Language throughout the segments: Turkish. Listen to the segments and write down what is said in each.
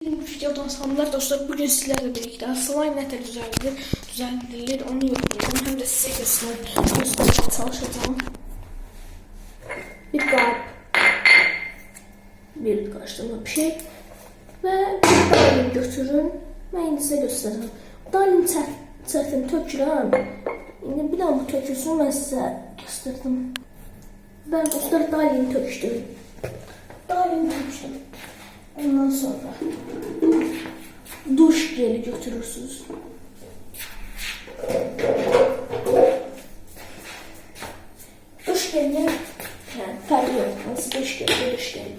Videodan salamlar dostlar. Bugün sizlerle birlikte slime nətə düzəldilir onu yapacağım. Hem de size göstermeye çalışacağım. Bir qalb, bir karıştırma bir şey ve bir dalim götürün. Ben indi size göstereceğim. Dalim çətin tökürəm. İndi bir daha bu tökülsün, ben size gösterdim. Ben dostlar dalim töküşdüm. Dalim töküşdüm. Ondan sonra duş jeli götürürsünüz. Duş jeli yani farkı yok. Nasıl duş jeli, duş jeli.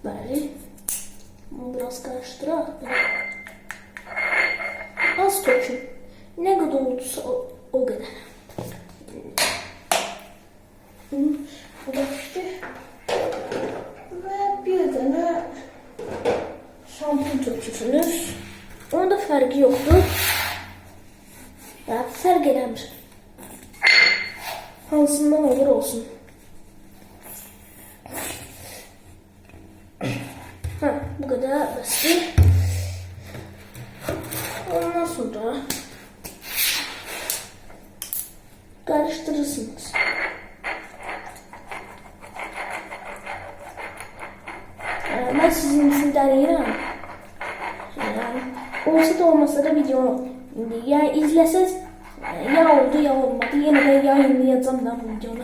Böyle. Bunu biraz karıştırarak. Az tökün. Ne kadar olursa o kadar. Bu da işte. Ve bir tane şampun tökürsünüz. Onun da farkı yoktur. Ya fark edemir. Hansından olur olsun. Bu kadar basit. Ondan sonra karıştırırsınız. Ben sizin için deneyirəm. Olsa da olmasa da videonu yani izleseniz ya oldu ya olmadı. Yeniden yayınlayacağım ben bu videonu.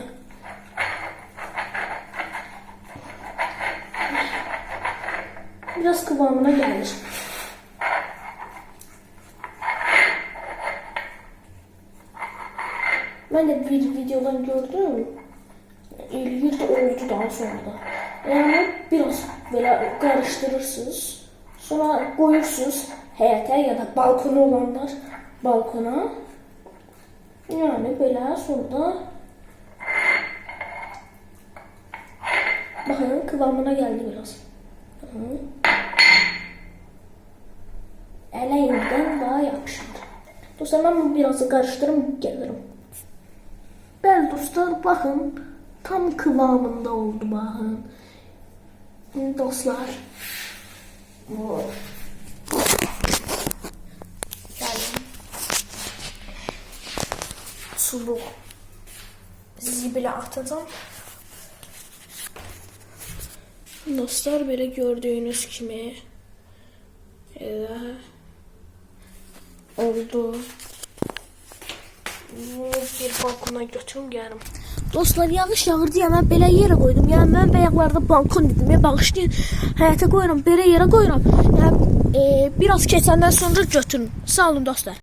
Biraz kıvamına gelir. Ben de bir videodan gördüm. İlginç oldu daha sonra. Yani biraz böyle karıştırırsınız. Sonra koyursunuz həyətə ya da balkonu olanlar balkona. Yani böyle sonra bakın kıvamına geldi biraz. Ələyimdən daha yapışır. Dostlar ben biraz karıştırım gelirim. Bəli dostlar bakın tam kıvamında oldu bakın. Dostlar. Gelin. Suluk. Zibile atacağım. Dostlar böyle gördüğünüz kimi oldu. Bir balkona götürüm gəlim. Dostlar yağış yağır deyə mən belə yerə qoydum. Yəni mən bayaqlarda balkon dedim. Bağışlayın. Həyətə qoyuram, belə yerə qoyuram. Yəni biraz keçəndən sonra götürün. Sağ olun dostlar.